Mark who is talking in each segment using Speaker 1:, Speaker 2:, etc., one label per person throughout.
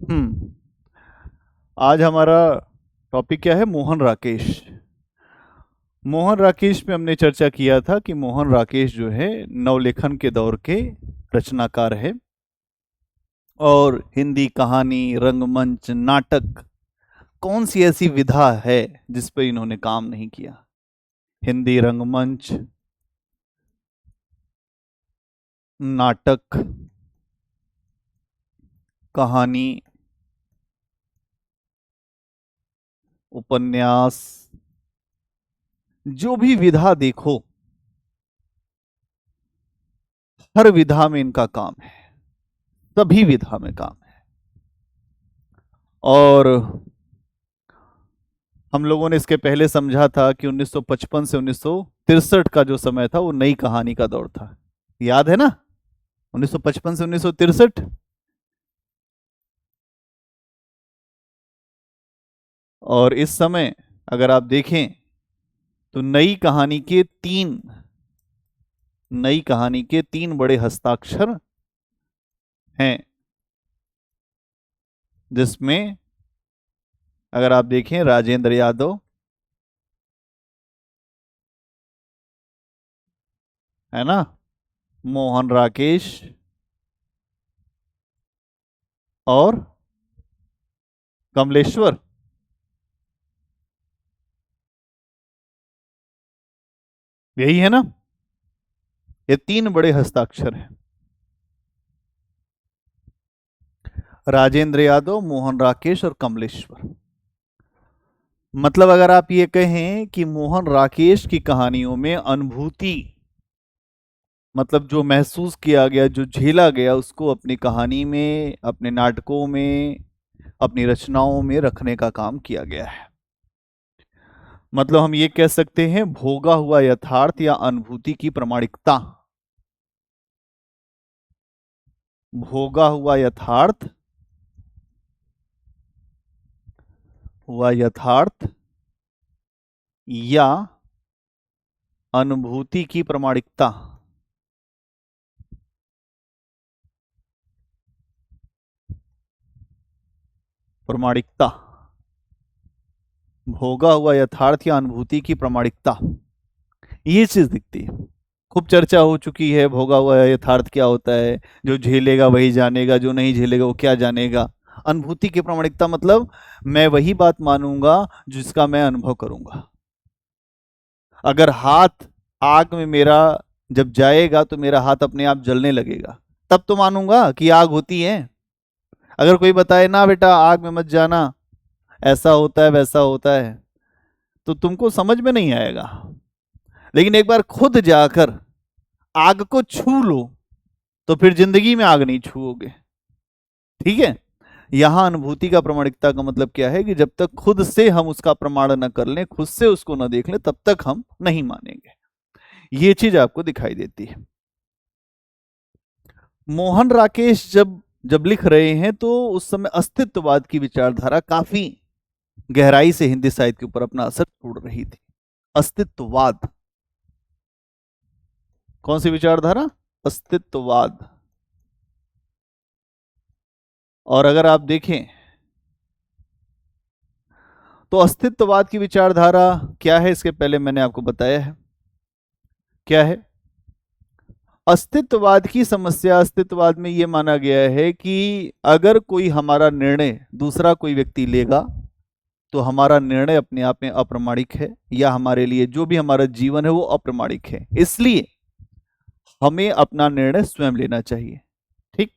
Speaker 1: हम्म। आज हमारा टॉपिक क्या है? मोहन राकेश। मोहन राकेश पे हमने चर्चा किया था कि मोहन राकेश जो है नवलेखन के दौर के रचनाकार है और हिंदी कहानी, रंगमंच, नाटक, कौन सी ऐसी विधा है जिस पर इन्होंने काम नहीं किया? हिंदी रंगमंच, नाटक, कहानी, उपन्यास, जो भी विधा देखो, हर विधा में इनका काम है, सभी विधा में काम है। और हम लोगों ने इसके पहले समझा था कि 1955 से 1963 का जो समय था वो नई कहानी का दौर था। याद है ना? 1955 से 1963। और इस समय अगर आप देखें तो नई कहानी के तीन बड़े हस्ताक्षर हैं, जिसमें अगर आप देखें राजेंद्र यादव, है ना, मोहन राकेश और कमलेश्वर। यही है ना? ये तीन बड़े हस्ताक्षर हैं, राजेंद्र यादव, मोहन राकेश और कमलेश्वर। मतलब अगर आप ये कहें कि मोहन राकेश की कहानियों में अनुभूति, मतलब जो महसूस किया गया, जो झेला गया, उसको अपनी कहानी में, अपने नाटकों में, अपनी रचनाओं में रखने का काम किया गया है। मतलब हम ये कह सकते हैं भोगा हुआ यथार्थ या अनुभूति की प्रामाणिकता। भोगा हुआ यथार्थ या अनुभूति की प्रामाणिकता। प्रामाणिकता, भोगा हुआ यथार्थ या अनुभूति की प्रामाणिकता, ये चीज दिखती है। खूब चर्चा हो चुकी है, भोगा हुआ यथार्थ क्या होता है, जो झेलेगा वही जानेगा, जो नहीं झेलेगा वो क्या जानेगा। अनुभूति की प्रामाणिकता मतलब मैं वही बात मानूंगा जिसका मैं अनुभव करूंगा। अगर हाथ आग में मेरा जब जाएगा तो मेरा हाथ अपने आप जलने लगेगा, तब तो मानूंगा कि आग होती है। अगर कोई बताए ना बेटा आग में मत जाना, ऐसा होता है वैसा होता है, तो तुमको समझ में नहीं आएगा। लेकिन एक बार खुद जाकर आग को छू लो तो फिर जिंदगी में आग नहीं छूओगे। ठीक है? यहां अनुभूति का प्रामाणिकता का मतलब क्या है कि जब तक खुद से हम उसका प्रमाण न कर लें, खुद से उसको न देख लें, तब तक हम नहीं मानेंगे। ये चीज आपको दिखाई देती है। मोहन राकेश जब जब लिख रहे हैं तो उस समय अस्तित्ववाद की विचारधारा काफी गहराई से हिंदी साहित्य के ऊपर अपना असर छोड़ रही थी। अस्तित्ववाद, कौन सी विचारधारा? अस्तित्ववाद। और अगर आप देखें तो अस्तित्ववाद की विचारधारा क्या है, इसके पहले मैंने आपको बताया है क्या है। अस्तित्ववाद की समस्या, अस्तित्ववाद में यह माना गया है कि अगर कोई हमारा निर्णय दूसरा कोई व्यक्ति लेगा तो हमारा निर्णय अपने आप में अप्रामाणिक है, या हमारे लिए जो भी हमारा जीवन है वो अप्रामाणिक है, इसलिए हमें अपना निर्णय स्वयं लेना चाहिए। ठीक?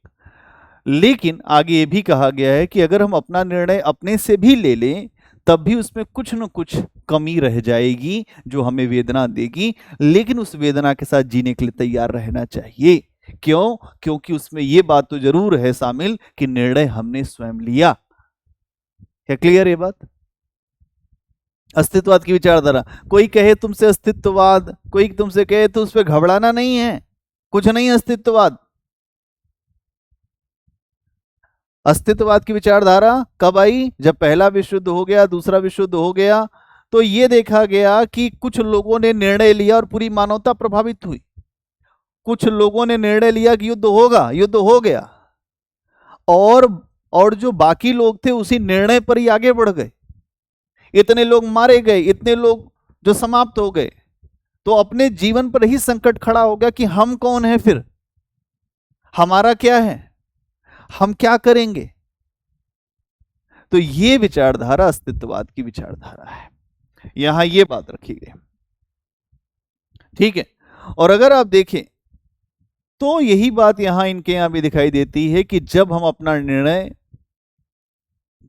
Speaker 1: लेकिन आगे ये भी कहा गया है कि अगर हम अपना निर्णय अपने से भी ले लें तब भी उसमें कुछ न कुछ कमी रह जाएगी जो हमें वेदना देगी, लेकिन उस वेदना के साथ जीने के लिए तैयार रहना चाहिए। क्यों? क्योंकि उसमें यह बात तो जरूर है शामिल कि निर्णय हमने स्वयं लिया। क्या क्लियर ये बात? अस्तित्ववाद की विचारधारा, कोई कहे तुमसे अस्तित्ववाद, कोई तुमसे कहे तो उस पर घबराना नहीं है, कुछ नहीं अस्तित्ववाद। अस्तित्ववाद की विचारधारा कब आई? जब पहला विश्व युद्ध हो गया, दूसरा विश्व युद्ध हो गया, तो यह देखा गया कि कुछ लोगों ने निर्णय लिया और पूरी मानवता प्रभावित हुई। कुछ लोगों ने निर्णय लिया कि युद्ध होगा, युद्ध हो गया, और और जो बाकी लोग थे उसी निर्णय पर ही आगे बढ़ गए। इतने लोग मारे गए, इतने लोग जो समाप्त हो गए, तो अपने जीवन पर ही संकट खड़ा हो गया कि हम कौन हैं, फिर हमारा क्या है, हम क्या करेंगे। तो ये विचारधारा अस्तित्ववाद की विचारधारा है, यहां ये बात रखी गई। ठीक है। और अगर आप देखें तो यही बात यहां इनके यहां भी दिखाई देती है कि जब हम अपना निर्णय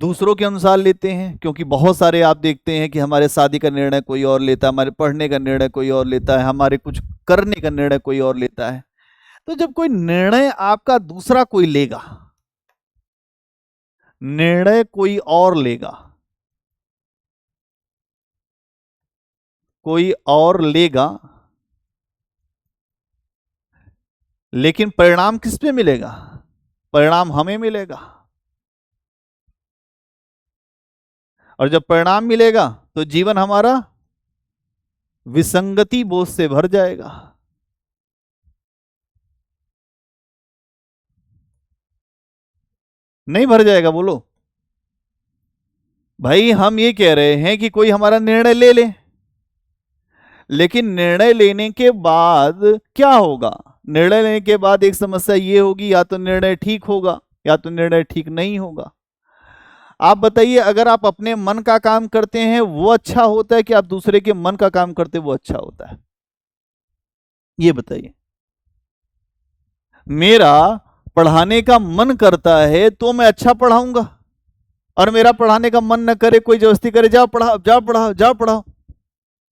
Speaker 1: दूसरों के अनुसार लेते हैं, क्योंकि बहुत सारे आप देखते हैं कि हमारे शादी का निर्णय कोई और लेता है, हमारे पढ़ने का निर्णय कोई और लेता है, हमारे कुछ करने का निर्णय कोई और लेता है। तो जब कोई निर्णय आपका दूसरा कोई लेगा, निर्णय कोई और लेगा, कोई और लेगा, लेकिन परिणाम किस पे मिलेगा? परिणाम हमें मिलेगा। और जब परिणाम मिलेगा तो जीवन हमारा विसंगति बोझ से भर जाएगा। नहीं भर जाएगा? बोलो भाई। हम ये कह रहे हैं कि कोई हमारा निर्णय ले ले, लेकिन निर्णय लेने के बाद क्या होगा? निर्णय लेने के बाद एक समस्या ये होगी, या तो निर्णय ठीक होगा या तो निर्णय ठीक नहीं होगा। आप बताइए, अगर आप अपने मन का काम करते हैं वो अच्छा होता है कि आप दूसरे के मन का काम करते वो अच्छा होता है? ये बताइए। मेरा पढ़ाने का मन करता है तो मैं अच्छा पढ़ाऊंगा, और मेरा पढ़ाने का मन न करे, कोई जबरदस्ती करे जाओ पढ़ाओ जाओ पढ़ाओ जाओ पढ़ाओ,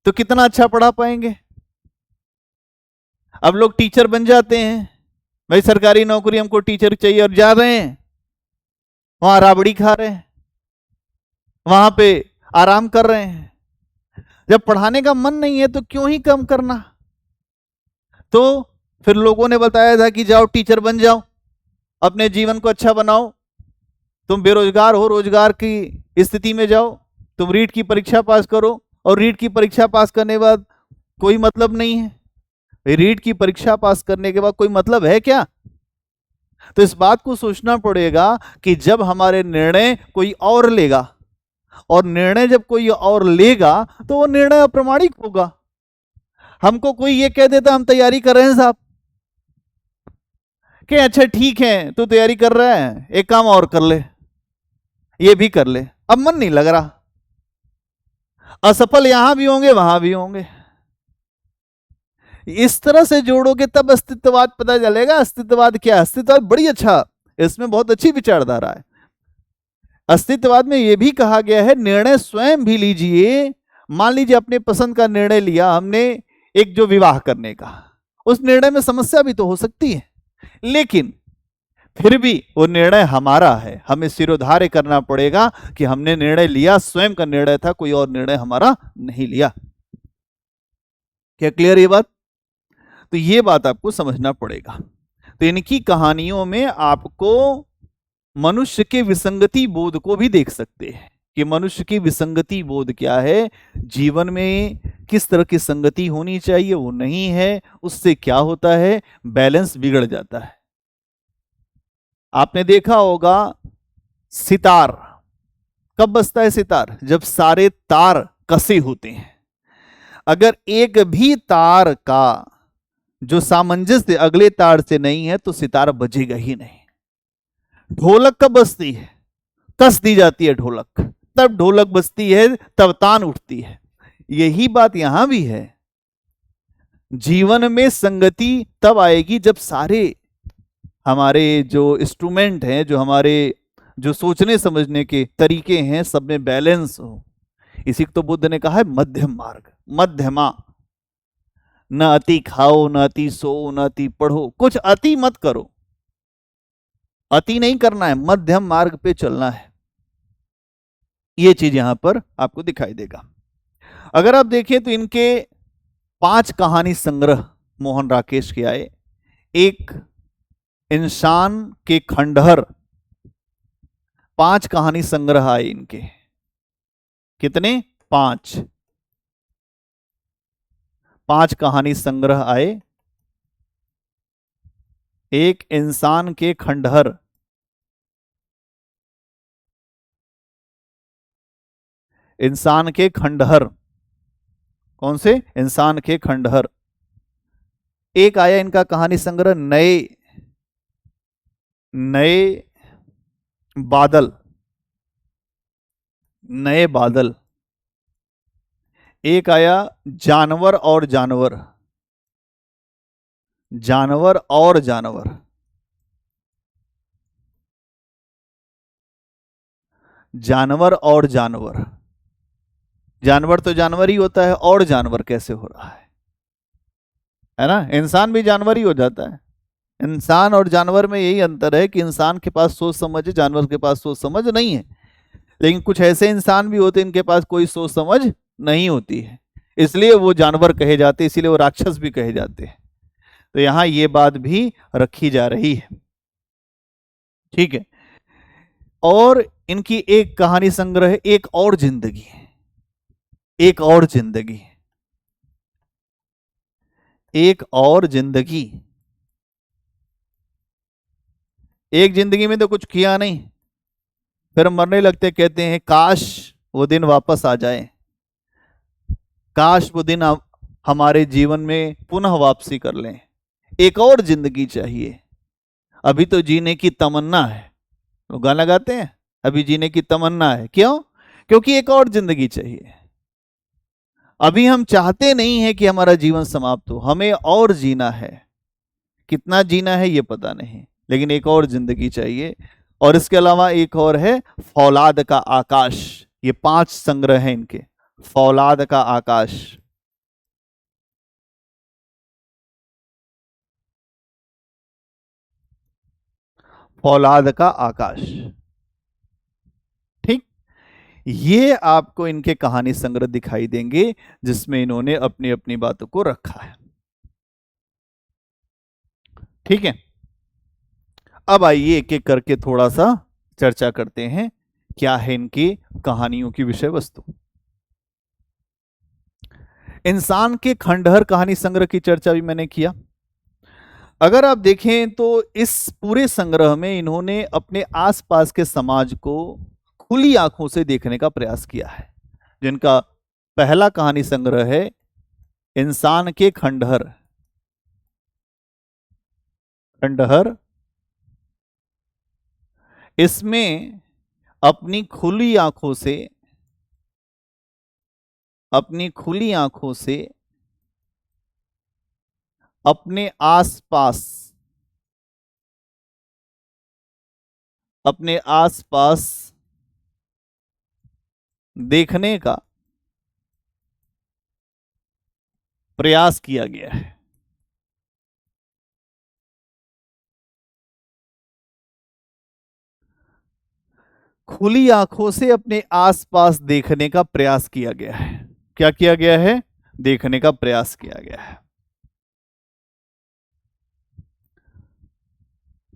Speaker 1: तो कितना अच्छा पढ़ा पाएंगे? अब लोग टीचर बन जाते हैं, भाई सरकारी नौकरी हमको टीचर चाहिए, और जा रहे हैं वहां राबड़ी खा रहे हैं, वहां पे आराम कर रहे हैं। जब पढ़ाने का मन नहीं है तो क्यों ही कम करना? तो फिर लोगों ने बताया था कि जाओ टीचर बन जाओ, अपने जीवन को अच्छा बनाओ, तुम बेरोजगार हो, रोजगार की स्थिति में जाओ, तुम रीट की परीक्षा पास करो, और रीट की परीक्षा पास करने के बाद कोई मतलब नहीं है। रीट की परीक्षा पास करने के बाद कोई मतलब है क्या? तो इस बात को सोचना पड़ेगा कि जब हमारे निर्णय कोई और लेगा, और निर्णय जब कोई और लेगा तो वो निर्णय अप्रामाणिक होगा। हमको कोई ये कह देता हम तैयारी कर रहे हैं साहब, कि अच्छा ठीक है तू तैयारी कर रहा है, एक काम और कर ले, ये भी कर ले, अब मन नहीं लग रहा। असफल यहां भी होंगे वहां भी होंगे। इस तरह से जोड़ोगे तब अस्तित्ववाद पता चलेगा। अस्तित्ववाद क्या है? अस्तित्ववाद बड़ी अच्छा, इसमें बहुत अच्छी विचारधारा है। अस्तित्ववाद में यह भी कहा गया है निर्णय स्वयं भी लीजिए। मान लीजिए अपने पसंद का निर्णय लिया हमने, एक जो विवाह करने का, उस निर्णय में समस्या भी तो हो सकती है, लेकिन फिर भी वो निर्णय हमारा है, हमें सिरोधार्य करना पड़ेगा कि हमने निर्णय लिया, स्वयं का निर्णय था, कोई और निर्णय हमारा नहीं लिया। क्या क्लियर ये बात? तो ये बात आपको समझना पड़ेगा। तो इनकी कहानियों में आपको मनुष्य के विसंगति बोध को भी देख सकते हैं कि मनुष्य की विसंगति बोध क्या है, जीवन में किस तरह की संगति होनी चाहिए वो नहीं है, उससे क्या होता है, बैलेंस बिगड़ जाता है। आपने देखा होगा सितार कब बजता है? सितार जब सारे तार कसे होते हैं। अगर एक भी तार का जो सामंजस्य अगले तार से नहीं है तो सितार बजेगा ही नहीं। ढोलक कब बजती है? कस दी जाती है ढोलक, तब ढोलक बजती है, तब तान उठती है। यही बात यहां भी है। जीवन में संगति तब आएगी जब सारे हमारे जो इंस्ट्रूमेंट हैं, जो हमारे जो सोचने समझने के तरीके हैं, सब में बैलेंस हो। इसी को तो बुद्ध ने कहा है मध्यम मार्ग, मध्यमा। न अति खाओ, न अति सो, न अति पढ़ो, कुछ अति मत करो। अति नहीं करना है, मध्यम मार्ग पे चलना है। ये चीज यहां पर आपको दिखाई देगा। अगर आप देखें तो इनके 5 कहानी संग्रह मोहन राकेश के आए। एक इंसान के खंडहर, 5 कहानी संग्रह आए इनके। कितने? 5 कहानी संग्रह आए। एक इंसान के खंडहर, इंसान के खंडहर। कौन से? इंसान के खंडहर। एक आया इनका कहानी संग्रह नए नए बादल। नए बादल। एक आया जानवर और जानवर। जानवर और जानवर। जानवर और जानवर। जानवर तो जानवर ही होता है, और जानवर कैसे हो रहा है ना? इंसान भी जानवर ही हो जाता है। इंसान और जानवर में यही अंतर है कि इंसान के पास सोच समझ है, जानवर के पास सोच समझ नहीं है। लेकिन कुछ ऐसे इंसान भी होते हैं इनके पास कोई सोच समझ नहीं होती है, इसलिए वो जानवर कहे जाते हैं, इसीलिए वो राक्षस भी कहे जाते हैं। तो यहां ये बात भी रखी जा रही है। ठीक है। और इनकी एक कहानी संग्रह है, एक और जिंदगी। एक और जिंदगी। एक और जिंदगी। एक जिंदगी में तो कुछ किया नहीं, फिर हम मरने लगते, कहते हैं काश वो दिन वापस आ जाए, काश वो दिन हमारे जीवन में पुनः वापसी कर लें। एक और जिंदगी चाहिए, अभी तो जीने की तमन्ना है। लोग गाना गाते हैं, अभी जीने की तमन्ना है। क्यों? क्योंकि एक और जिंदगी चाहिए। अभी हम चाहते नहीं है कि हमारा जीवन समाप्त हो, हमें और जीना है। कितना जीना है ये पता नहीं, लेकिन एक और जिंदगी चाहिए। और इसके अलावा एक और है फौलाद का आकाश। ये 5 संग्रह हैं इनके। फौलाद का आकाश। फौलाद का आकाश। ठीक। ये आपको इनके कहानी संग्रह दिखाई देंगे जिसमें इन्होंने अपनी अपनी बातों को रखा है। ठीक है। अब आइए एक एक करके थोड़ा सा चर्चा करते हैं, क्या है इनकी कहानियों की विषय वस्तु। इंसान के खंडहर कहानी संग्रह की चर्चा भी मैंने किया। अगर आप देखें तो इस पूरे संग्रह में इन्होंने अपने आसपास के समाज को खुली आंखों से देखने का प्रयास किया है। जिनका पहला कहानी संग्रह है इंसान के खंडहर। खंडहर। इसमें अपनी खुली आंखों से, अपनी खुली आंखों से अपने आसपास, अपने आसपास देखने का प्रयास किया गया है। खुली आंखों से अपने आसपास देखने का प्रयास किया गया है। क्या किया गया है? देखने का प्रयास किया गया है।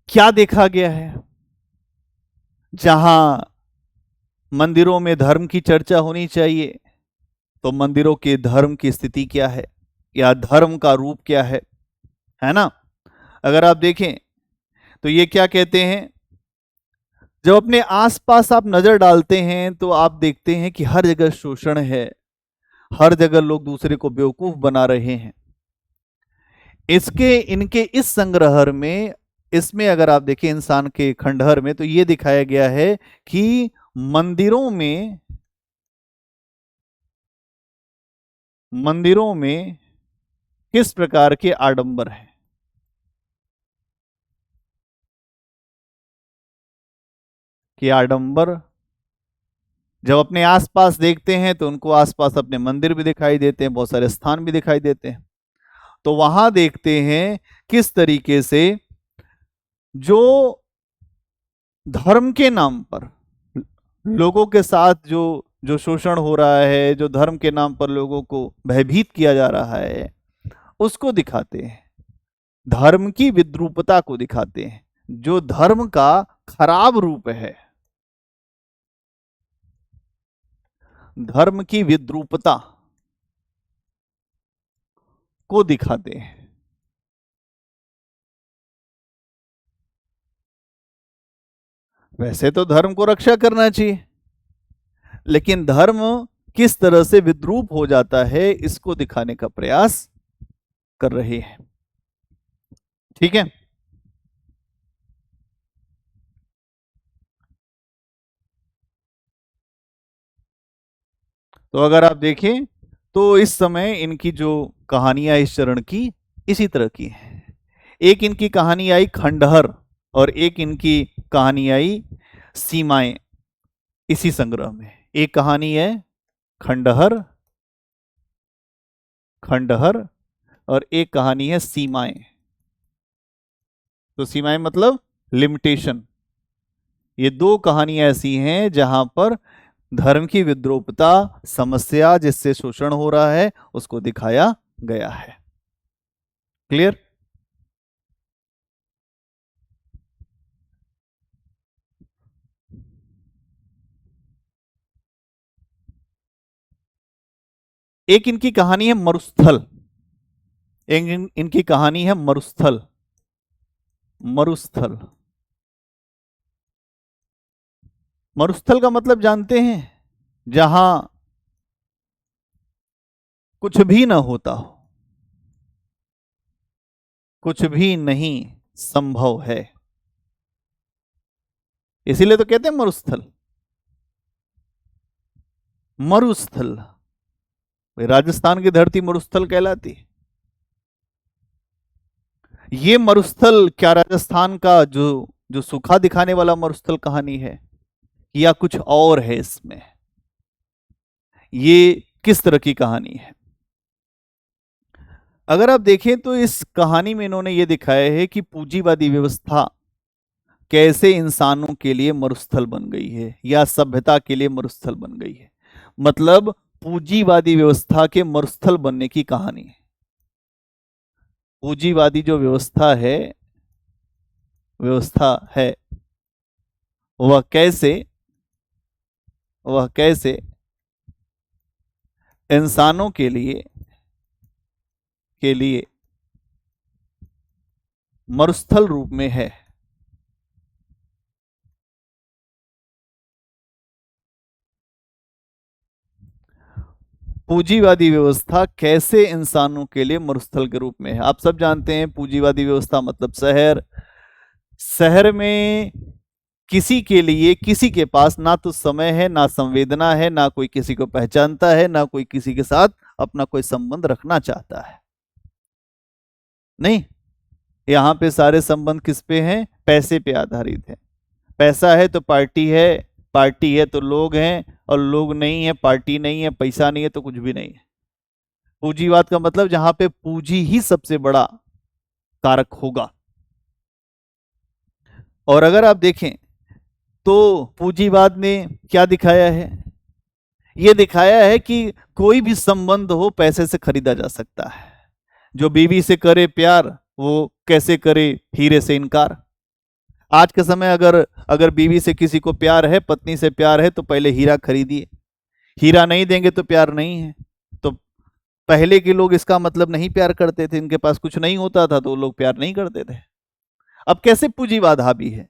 Speaker 1: क्या देखा गया है? जहां मंदिरों में धर्म की चर्चा होनी चाहिए, तो मंदिरों के धर्म की स्थिति क्या है, या धर्म का रूप क्या है ना? अगर आप देखें तो ये क्या कहते हैं, जब अपने आसपास आप नजर डालते हैं तो आप देखते हैं कि हर जगह शोषण है, हर जगह लोग दूसरे को बेवकूफ बना रहे हैं। इसके इनके इस संग्रह में, इसमें अगर आप देखें इंसान के खंडहर में, तो ये दिखाया गया है कि मंदिरों में किस प्रकार के आडंबर हैं। कि आडंबर जब अपने आसपास देखते हैं तो उनको आसपास अपने मंदिर भी दिखाई देते हैं, बहुत सारे स्थान भी दिखाई देते हैं। तो वहां देखते हैं किस तरीके से जो धर्म के नाम पर लोगों के साथ जो जो शोषण हो रहा है, जो धर्म के नाम पर लोगों को भयभीत किया जा रहा है, उसको दिखाते हैं। धर्म की विद्रूपता को दिखाते हैं, जो धर्म का खराब रूप है। धर्म की विद्रूपता को दिखाते हैं। वैसे तो धर्म को रक्षा करना चाहिए, लेकिन धर्म किस तरह से विद्रूप हो जाता है, इसको दिखाने का प्रयास कर रहे हैं। ठीक है। तो अगर आप देखें तो इस समय इनकी जो कहानियां इस चरण की इसी तरह की हैं। एक इनकी कहानी आई खंडहर और एक इनकी कहानी आई सीमाएं। इसी संग्रह में एक कहानी है खंडहर, खंडहर, और एक कहानी है सीमाएं। तो सीमाएं मतलब लिमिटेशन। ये दो कहानियां ऐसी हैं जहां पर धर्म की विद्रूपता, समस्या, जिससे शोषण हो रहा है, उसको दिखाया गया है। क्लियर? एक इनकी कहानी है मरुस्थल। एक इनकी कहानी है मरुस्थल। मरुस्थल, मरुस्थल का मतलब जानते हैं? जहां कुछ भी ना होता हो, कुछ भी नहीं संभव है, इसीलिए तो कहते हैं मरुस्थल। मरुस्थल, राजस्थान की धरती मरुस्थल कहलाती। ये मरुस्थल क्या राजस्थान का जो जो सूखा दिखाने वाला मरुस्थल कहानी है, या कुछ और है इसमें? ये किस तरह की कहानी है? अगर आप देखें तो इस कहानी में इन्होंने ये दिखाया है कि पूंजीवादी व्यवस्था कैसे इंसानों के लिए मरुस्थल बन गई है या सभ्यता के लिए मरुस्थल बन गई है। मतलब पूंजीवादी व्यवस्था के मरुस्थल बनने की कहानी है। पूंजीवादी जो व्यवस्था है वह कैसे इंसानों के लिए मरुस्थल रूप में है। पूंजीवादी व्यवस्था कैसे इंसानों के लिए मरुस्थल के रूप में है। आप सब जानते हैं पूंजीवादी व्यवस्था मतलब शहर। शहर में किसी के लिए, किसी के पास ना तो समय है, ना संवेदना है, ना कोई किसी को पहचानता है, ना कोई किसी के साथ अपना कोई संबंध रखना चाहता है। नहीं, यहां पे सारे संबंध किस पे हैं? पैसे पे आधारित है। पैसा है तो पार्टी है, पार्टी है तो लोग हैं, और लोग नहीं है, पार्टी नहीं है, पैसा नहीं है तो कुछ भी नहीं है। पूंजीवाद का मतलब जहां पे पूंजी ही सबसे बड़ा कारक होगा। और अगर आप देखें तो पूंजीवाद ने क्या दिखाया है? यह दिखाया है कि कोई भी संबंध हो पैसे से खरीदा जा सकता है। जो बीवी से करे प्यार, वो कैसे करे हीरे से इनकार। आज के समय अगर अगर बीवी से किसी को प्यार है, पत्नी से प्यार है, तो पहले हीरा खरीदिए। हीरा नहीं देंगे तो प्यार नहीं है। तो पहले के लोग इसका मतलब नहीं प्यार करते थे, इनके पास कुछ नहीं होता था तो वो लोग प्यार नहीं करते थे। अब कैसे पूंजीवाद हावी है?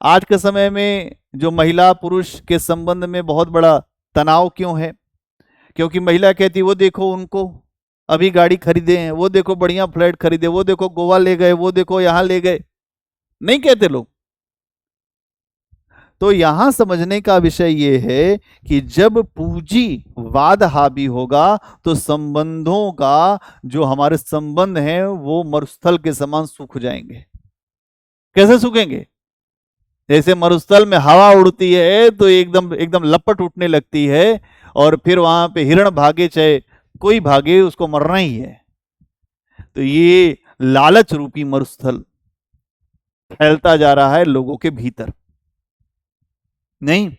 Speaker 1: आज के समय में जो महिला पुरुष के संबंध में बहुत बड़ा तनाव क्यों है? क्योंकि महिला कहती वो देखो उनको अभी गाड़ी खरीदे हैं, वो देखो बढ़िया फ्लैट खरीदे, वो देखो गोवा ले गए, वो देखो यहां ले गए। नहीं कहते लोग? तो यहां समझने का विषय यह है कि जब पूंजीवाद हावी होगा तो संबंधों का जो हमारे संबंध हैं वो मरुस्थल के समान सूख जाएंगे। कैसे सूखेंगे? जैसे मरुस्थल में हवा उड़ती है तो एकदम एकदम लपट उठने लगती है, और फिर वहां पे हिरण भागे चाहे कोई भागे, उसको मरना ही है। तो ये लालच रूपी मरुस्थल फैलता जा रहा है लोगों के भीतर। नहीं,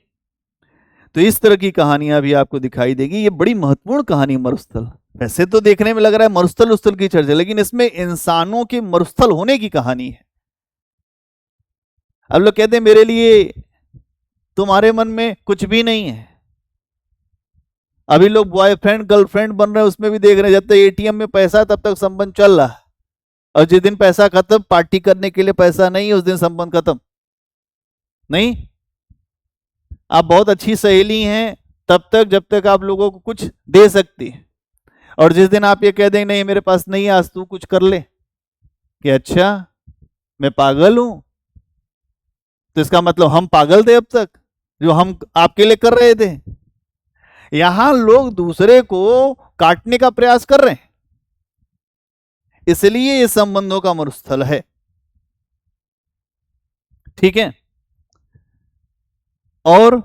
Speaker 1: तो इस तरह की कहानियां भी आपको दिखाई देगी। ये बड़ी महत्वपूर्ण कहानी मरुस्थल। वैसे तो देखने में लग रहा है मरुस्थल उस्थल की चर्चा, लेकिन इसमें इंसानों के मरुस्थल होने की कहानी है। अब लोग कहते हैं मेरे लिए तुम्हारे मन में कुछ भी नहीं है। अभी लोग बॉयफ्रेंड गर्लफ्रेंड बन रहे हैं, उसमें भी देख रहे हैं जब तक एटीएम में पैसा है तब तक संबंध चल रहा है, और जिस दिन पैसा खत्म, पार्टी करने के लिए पैसा नहीं है, उस दिन संबंध खत्म। नहीं, आप बहुत अच्छी सहेली हैं, तब तक जब तक आप लोगों को कुछ दे सकती है। और जिस दिन आप ये कह दें नहीं मेरे पास नहीं है आज तू कुछ कर ले, कि अच्छा मैं पागल हूं, तो इसका मतलब हम पागल थे अब तक जो हम आपके लिए कर रहे थे। यहां लोग दूसरे को काटने का प्रयास कर रहे हैं, इसलिए ये संबंधों का मरुस्थल है। ठीक है। और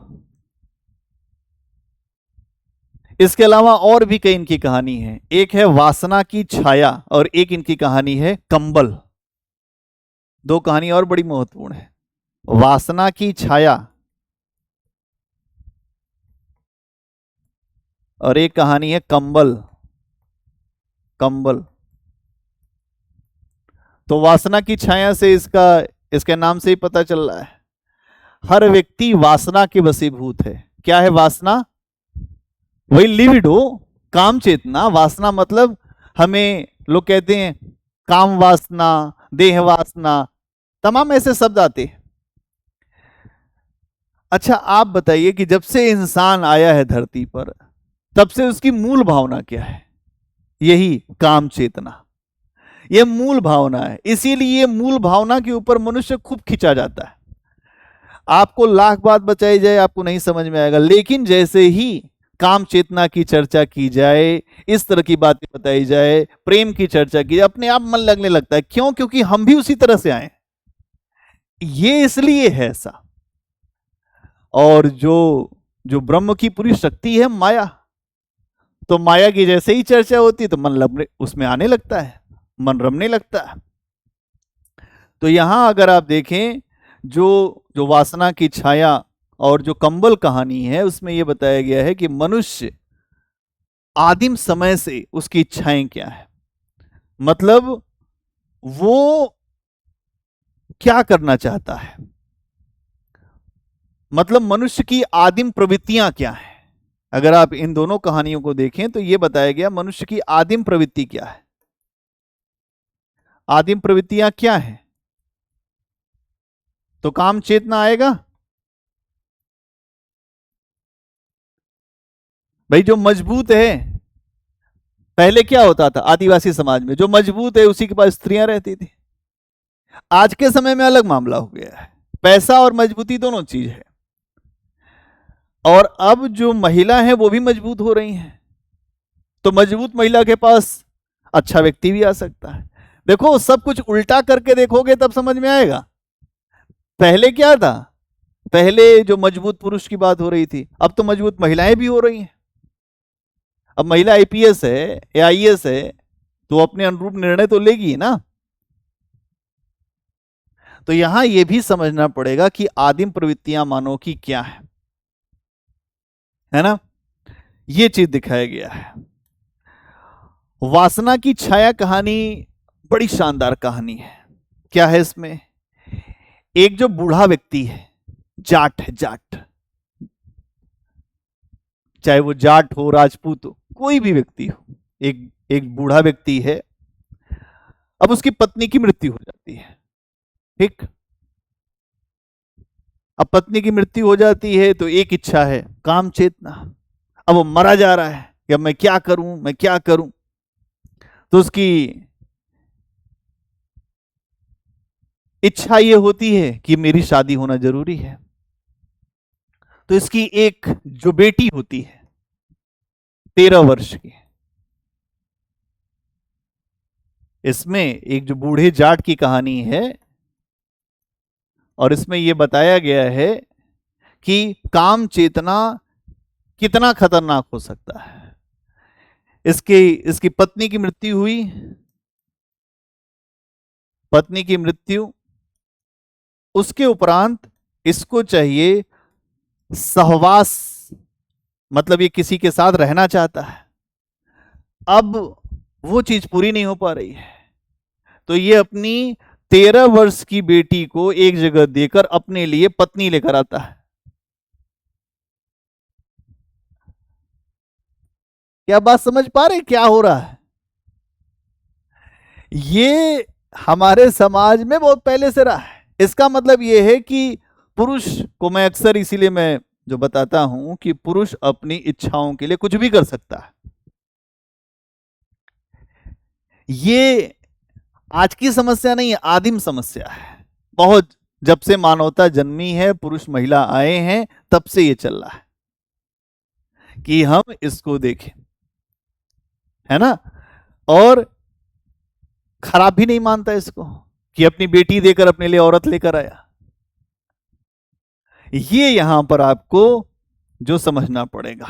Speaker 1: इसके अलावा और भी कई इनकी कहानी है। एक है वासना की छाया और एक इनकी कहानी है कंबल। दो कहानी और बड़ी महत्वपूर्ण है, वासना की छाया और एक कहानी है कंबल। कंबल तो वासना की छाया से इसके नाम से ही पता चल रहा है, हर व्यक्ति वासना के वशीभूत है। क्या है वासना? वही लिबिडो, काम चेतना। वासना मतलब हमें लोग कहते हैं काम वासना, देह वासना, तमाम ऐसे शब्द आते हैं। अच्छा आप बताइए कि जब से इंसान आया है धरती पर तब से उसकी मूल भावना क्या है? यही काम चेतना, यह मूल भावना है। इसीलिए मूल भावना के ऊपर मनुष्य खूब खिंचा जाता है। आपको लाख बात बताई जाए आपको नहीं समझ में आएगा, लेकिन जैसे ही काम चेतना की चर्चा की जाए, इस तरह की बातें बताई जाए, प्रेम की चर्चा की जाए, अपने आप मन लगने लगता है। क्यों? क्योंकि हम भी उसी तरह से आए, ये इसलिए है ऐसा। और जो ब्रह्म की पूरी शक्ति है माया, तो माया की जैसे ही चर्चा होती है तो मन उसमें आने लगता है, मन रमने लगता है। तो यहां अगर आप देखें जो वासना की छाया और जो कंबल कहानी है उसमें यह बताया गया है कि मनुष्य आदिम समय से उसकी इच्छाएं क्या है, मतलब वो क्या करना चाहता है, मतलब मनुष्य की आदिम प्रवृत्तियां क्या है। अगर आप इन दोनों कहानियों को देखें तो यह बताया गया मनुष्य की आदिम प्रवृत्ति क्या है। आदिम प्रवृत्तियां क्या है? तो काम चेतना आएगा। भाई जो मजबूत है, पहले क्या होता था आदिवासी समाज में, जो मजबूत है उसी के पास स्त्रियां रहती थी। आज के समय में अलग मामला हो गया है, पैसा और मजबूती दोनों चीज है। और अब जो महिला है वो भी मजबूत हो रही हैं, तो मजबूत महिला के पास अच्छा व्यक्ति भी आ सकता है। देखो सब कुछ उल्टा करके देखोगे तब समझ में आएगा। पहले क्या था? पहले जो मजबूत पुरुष की बात हो रही थी, अब तो मजबूत महिलाएं भी हो रही हैं। अब महिला आईपीएस है या आईएएस है तो अपने अनुरूप निर्णय तो लेगी ना। तो यहां यह भी समझना पड़ेगा कि आदिम प्रवृत्तियां मानव की क्या है ना, यह चीज दिखाया गया है। वासना की छाया कहानी बड़ी शानदार कहानी है। क्या है इसमें? एक जो बूढ़ा व्यक्ति है, जाट है, जाट, चाहे वो जाट हो, राजपूत हो, कोई भी व्यक्ति हो, एक बूढ़ा व्यक्ति है। अब उसकी पत्नी की मृत्यु हो जाती है। ठीक, अब पत्नी की मृत्यु हो जाती है तो एक इच्छा है काम चेतना। अब वो मरा जा रहा है कि अब मैं क्या करूं, मैं क्या करूं। तो उसकी इच्छा ये होती है कि मेरी शादी होना जरूरी है। तो इसकी एक जो बेटी होती है 13 वर्ष की, इसमें एक जो बूढ़े जाट की कहानी है और इसमें यह बताया गया है कि काम चेतना कितना खतरनाक हो सकता है। इसकी पत्नी की मृत्यु हुई, पत्नी की मृत्यु, उसके उपरांत इसको चाहिए सहवास, मतलब ये किसी के साथ रहना चाहता है। अब वो चीज पूरी नहीं हो पा रही है तो ये अपनी 13 वर्ष की बेटी को एक जगह देकर अपने लिए पत्नी लेकर आता है। क्या बात समझ पा रहे क्या हो रहा है? ये हमारे समाज में बहुत पहले से रहा है। इसका मतलब यह है कि पुरुष को, मैं अक्सर इसीलिए मैं जो बताता हूं कि पुरुष अपनी इच्छाओं के लिए कुछ भी कर सकता है। ये आज की समस्या नहीं है, आदिम समस्या है। बहुत जब से मानवता जन्मी है, पुरुष महिला आए हैं, तब से ये चल रहा है कि हम इसको देखें, है ना। और खराब भी नहीं मानता इसको कि अपनी बेटी देकर अपने लिए औरत लेकर आया। ये यहां पर आपको जो समझना पड़ेगा,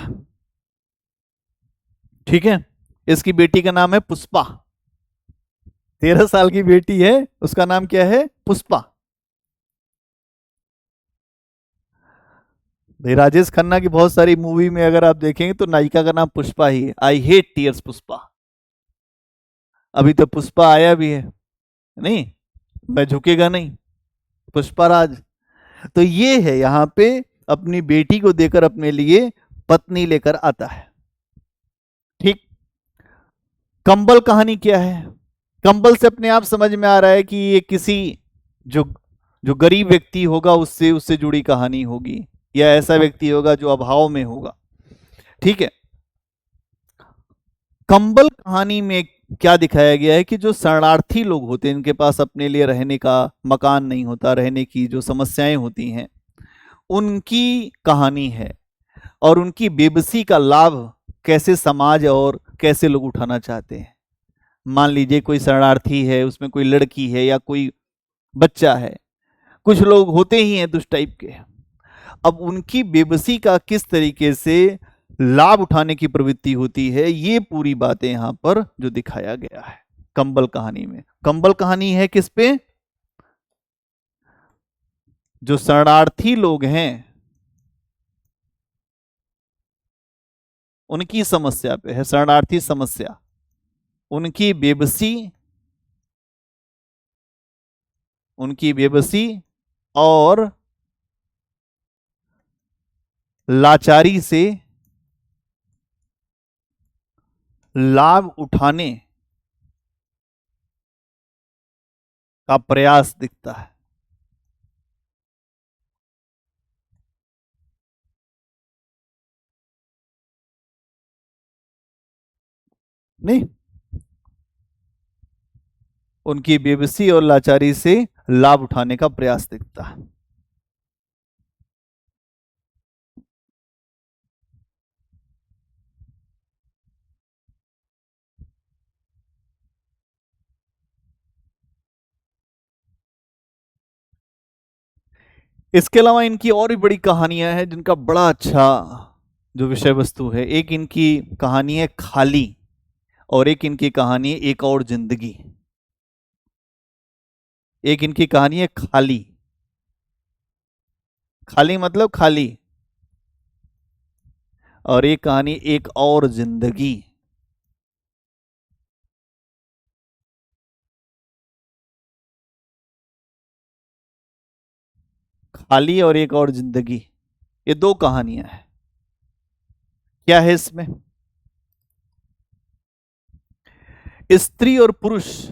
Speaker 1: ठीक है। इसकी बेटी का नाम है पुष्पा, 13 साल की बेटी है, उसका नाम क्या है? पुष्पा। भाई राजेश खन्ना की बहुत सारी मूवी में अगर आप देखेंगे तो नायिका का नाम पुष्पा ही है। I hate tears Pushpa. अभी तो पुष्पा आया भी है, नहीं मैं झुकेगा नहीं, पुष्पा राज। तो ये है यहां पे अपनी बेटी को देकर अपने लिए पत्नी लेकर आता है, ठीक। कंबल कहानी क्या है? कंबल से अपने आप समझ में आ रहा है कि ये किसी जो जो गरीब व्यक्ति होगा उससे उससे जुड़ी कहानी होगी, या ऐसा व्यक्ति होगा जो अभाव में होगा, ठीक है। कंबल कहानी में क्या दिखाया गया है कि जो शरणार्थी लोग होते हैं, इनके पास अपने लिए रहने का मकान नहीं होता, रहने की जो समस्याएं होती हैं, उनकी कहानी है। और उनकी बेबसी का लाभ कैसे समाज और कैसे लोग उठाना चाहते हैं। मान लीजिए कोई शरणार्थी है, उसमें कोई लड़की है या कोई बच्चा है, कुछ लोग होते ही हैं दुष्ट टाइप के। अब उनकी बेबसी का किस तरीके से लाभ उठाने की प्रवृत्ति होती है, ये पूरी बातें यहां पर जो दिखाया गया है कंबल कहानी में। कंबल कहानी है किस पे? जो शरणार्थी लोग हैं उनकी समस्या पे है, शरणार्थी समस्या, उनकी बेबसी, उनकी बेबसी और लाचारी से लाभ उठाने का प्रयास दिखता है। नहीं, उनकी बेबसी और लाचारी से लाभ उठाने का प्रयास दिखता है। इसके अलावा इनकी और भी बड़ी कहानियां हैं जिनका बड़ा अच्छा जो विषय वस्तु है। एक इनकी कहानी है खाली, और एक इनकी कहानी है एक और जिंदगी। एक इनकी कहानी है खाली, खाली मतलब खाली, और एक कहानी एक और जिंदगी। खाली और एक और जिंदगी, ये दो कहानियां हैं। क्या है इसमें? स्त्री और पुरुष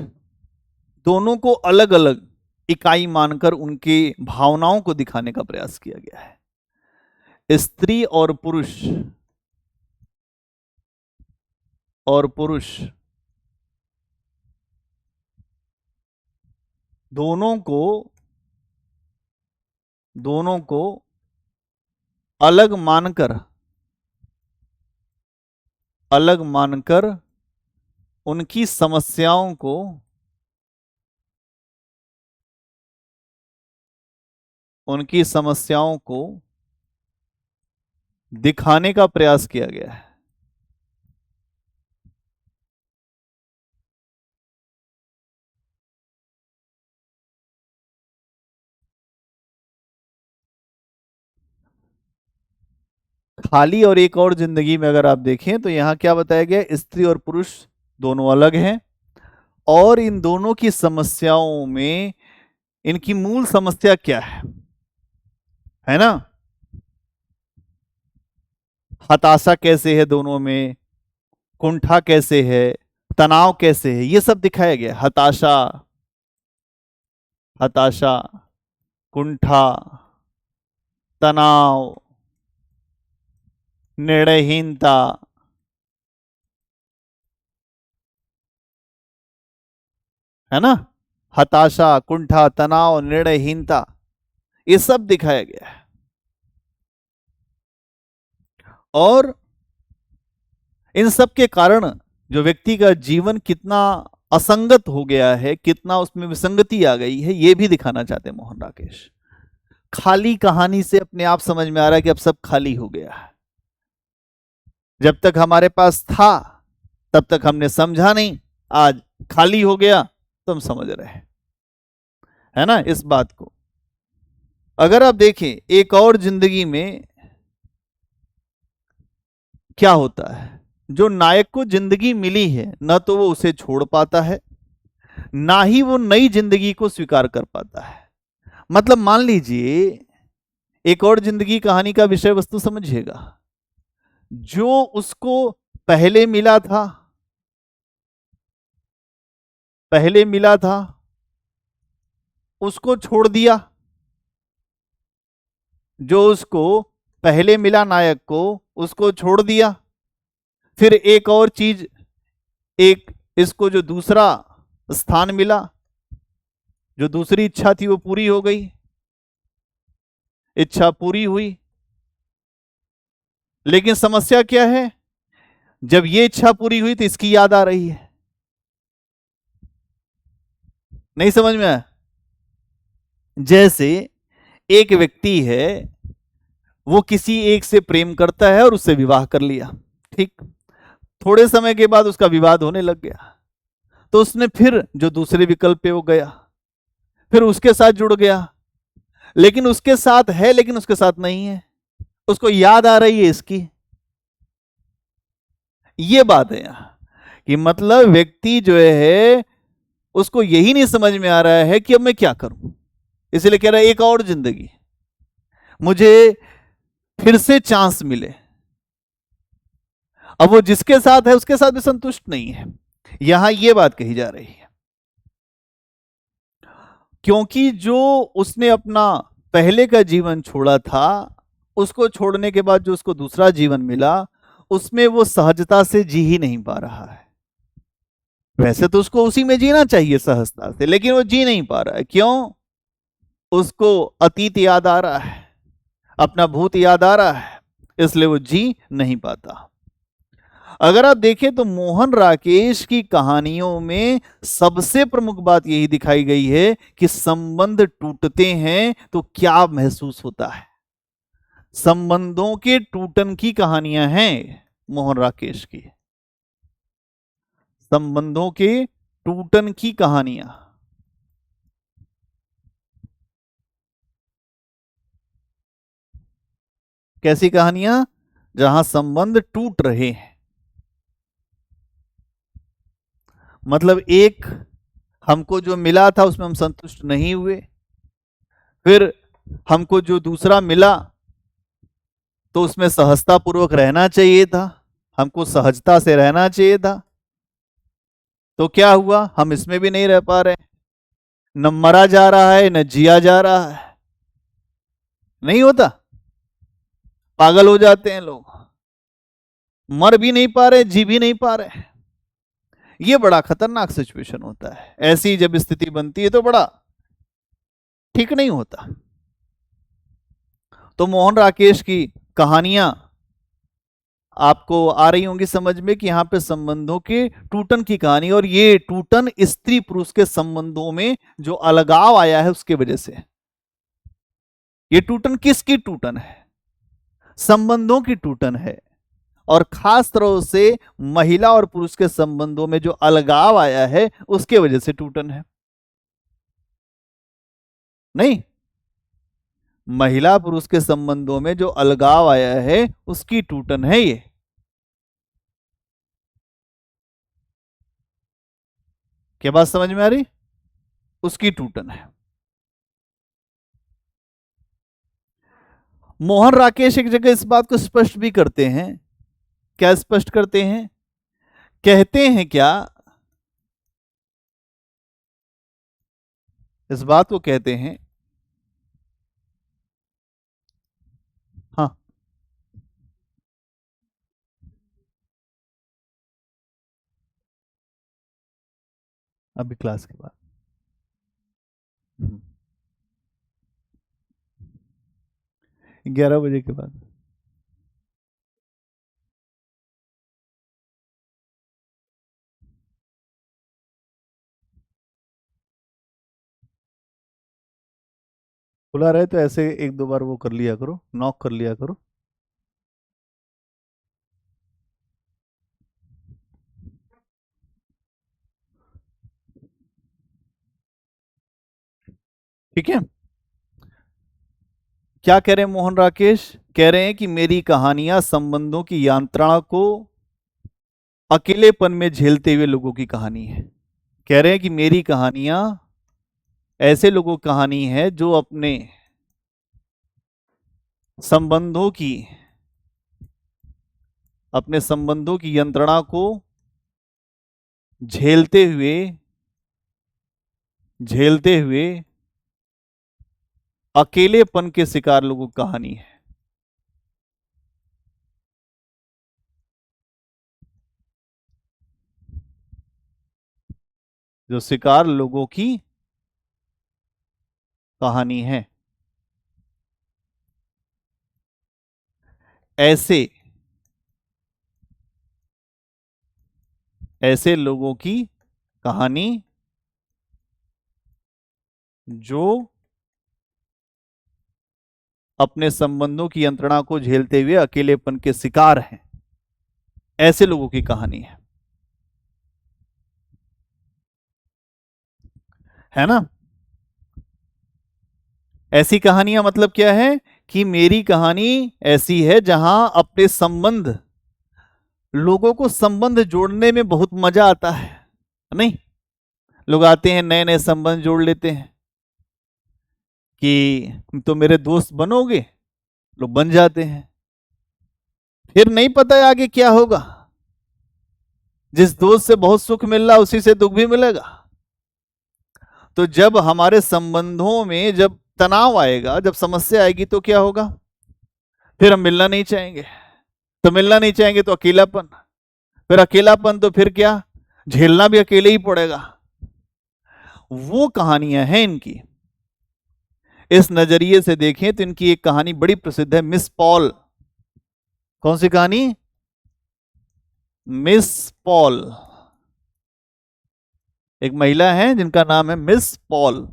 Speaker 1: दोनों को अलग अलग इकाई मानकर उनकी भावनाओं को दिखाने का प्रयास किया गया है। स्त्री और पुरुष दोनों को अलग मानकर उनकी समस्याओं को दिखाने का प्रयास किया गया है। खाली और एक और जिंदगी में अगर आप देखें तो यहां क्या बताया गया है? स्त्री और पुरुष दोनों अलग हैं, और इन दोनों की समस्याओं में इनकी मूल समस्या क्या है ना। हताशा कैसे है दोनों में, कुंठा कैसे है, तनाव कैसे है, ये सब दिखाया गया। हताशा, कुंठा, तनाव, निर्णयहीनता, है ना, हताशा, कुंठा, तनाव, निर्णयहीनता, ये सब दिखाया गया है। और इन सब के कारण जो व्यक्ति का जीवन कितना असंगत हो गया है, कितना उसमें विसंगति आ गई है, ये भी दिखाना चाहते हैं मोहन राकेश। खाली कहानी से अपने आप समझ में आ रहा है कि अब सब खाली हो गया है। जब तक हमारे पास था तब तक हमने समझा नहीं, आज खाली हो गया तो हम समझ रहे हैं, है ना इस बात को। अगर आप देखें एक और जिंदगी में क्या होता है, जो नायक को जिंदगी मिली है ना तो वो उसे छोड़ पाता है, ना ही वो नई जिंदगी को स्वीकार कर पाता है। मतलब मान लीजिए, एक और जिंदगी कहानी का विषय वस्तु समझिएगा, जो उसको पहले मिला था, पहले मिला था उसको छोड़ दिया, जो उसको पहले मिला नायक को उसको छोड़ दिया, फिर एक और चीज, एक इसको जो दूसरा स्थान मिला, जो दूसरी इच्छा थी वो पूरी हो गई, इच्छा पूरी हुई। लेकिन समस्या क्या है, जब ये इच्छा पूरी हुई तो इसकी याद आ रही है। नहीं समझ में आया? जैसे एक व्यक्ति है, वो किसी एक से प्रेम करता है और उससे विवाह कर लिया, ठीक। थोड़े समय के बाद उसका विवाद होने लग गया, तो उसने फिर जो दूसरे विकल्प पे वो गया, फिर उसके साथ जुड़ गया, लेकिन उसके साथ है लेकिन उसके साथ नहीं है, उसको याद आ रही है इसकी। ये बात है यहां कि मतलब व्यक्ति जो है उसको यही नहीं समझ में आ रहा है कि अब मैं क्या करूं, इसलिए कह रहा है एक और जिंदगी, मुझे फिर से चांस मिले। अब वो जिसके साथ है उसके साथ भी संतुष्ट नहीं है, यहां ये बात कही जा रही है। क्योंकि जो उसने अपना पहले का जीवन छोड़ा था, उसको छोड़ने के बाद जो उसको दूसरा जीवन मिला, उसमें वो सहजता से जी ही नहीं पा रहा है। वैसे तो उसको उसी में जीना चाहिए सहजता से, लेकिन वो जी नहीं पा रहा है। क्यों? उसको अतीत याद आ रहा है, अपना भूत याद आ रहा है, इसलिए वो जी नहीं पाता। अगर आप देखें तो मोहन राकेश की कहानियों में सबसे प्रमुख बात यही दिखाई गई है कि संबंध टूटते हैं तो क्या महसूस होता है। संबंधों के टूटन की कहानियां हैं मोहन राकेश की, संबंधों के टूटन की कहानियां। कैसी कहानियां? जहां संबंध टूट रहे हैं, मतलब एक हमको जो मिला था उसमें हम संतुष्ट नहीं हुए, फिर हमको जो दूसरा मिला तो उसमें सहजता पूर्वक रहना चाहिए था, हमको सहजता से रहना चाहिए था, तो क्या हुआ, हम इसमें भी नहीं रह पा रहे, न मरा जा रहा है न जिया जा रहा है। नहीं होता, पागल हो जाते हैं लोग, मर भी नहीं पा रहे जी भी नहीं पा रहे। ये बड़ा खतरनाक सिचुएशन होता है, ऐसी जब स्थिति बनती है तो बड़ा ठीक नहीं होता। तो मोहन राकेश की कहानियां आपको आ रही होंगी समझ में कि यहां पे संबंधों के टूटन की कहानी, और ये टूटन स्त्री पुरुष के संबंधों में जो अलगाव आया है उसके वजह से। ये टूटन किसकी टूटन है? संबंधों की टूटन है, और खास तरह से महिला और पुरुष के संबंधों में जो अलगाव आया है उसके वजह से टूटन है। नहीं, महिला पुरुष के संबंधों में जो अलगाव आया है उसकी टूटन है ये। क्या बात समझ में आ रही? उसकी टूटन है। मोहन राकेश एक जगह इस बात को स्पष्ट भी करते हैं। क्या स्पष्ट करते हैं? कहते हैं क्या, इस बात को कहते हैं, हाँ अभी क्लास के बाद। 11 बजे के बाद। खुला रहे तो ऐसे एक दो बार वो कर लिया करो, नॉक कर लिया करो। ठीक है। क्या कह रहे हैं मोहन राकेश? कह रहे हैं कि मेरी कहानियां संबंधों की यात्रा को अकेलेपन में झेलते हुए लोगों की कहानी है। कह रहे हैं कि मेरी कहानियां ऐसे लोगों की कहानी है जो संबंधों की अपने संबंधों की यंत्रणा को झेलते हुए झेलते हुए अकेलेपन के शिकार लोगों की कहानी है। जो शिकार लोगों की कहानी है। ऐसे ऐसे लोगों की कहानी जो अपने संबंधों की यंत्रणा को झेलते हुए अकेलेपन के शिकार हैं, ऐसे लोगों की कहानी है ना। ऐसी कहानियां मतलब क्या है कि मेरी कहानी ऐसी है जहां अपने संबंध, लोगों को संबंध जोड़ने में बहुत मजा आता है। नहीं, लोग आते हैं नए नए संबंध जोड़ लेते हैं कि तुम तो मेरे दोस्त बनोगे, लोग बन जाते हैं। फिर नहीं पता है आगे क्या होगा। जिस दोस्त से बहुत सुख मिल रहा उसी से दुख भी मिलेगा। तो जब हमारे संबंधों में जब तनाव आएगा, जब समस्या आएगी तो क्या होगा? फिर हम मिलना नहीं चाहेंगे। तो मिलना नहीं चाहेंगे तो अकेलापन, फिर अकेलापन तो फिर क्या, झेलना भी अकेले ही पड़ेगा। वो कहानियां हैं इनकी। इस नजरिए से देखें तो इनकी एक कहानी बड़ी प्रसिद्ध है, मिस पॉल। कौन सी कहानी? Miss Paul. एक महिला है जिनका नाम है मिस पॉल।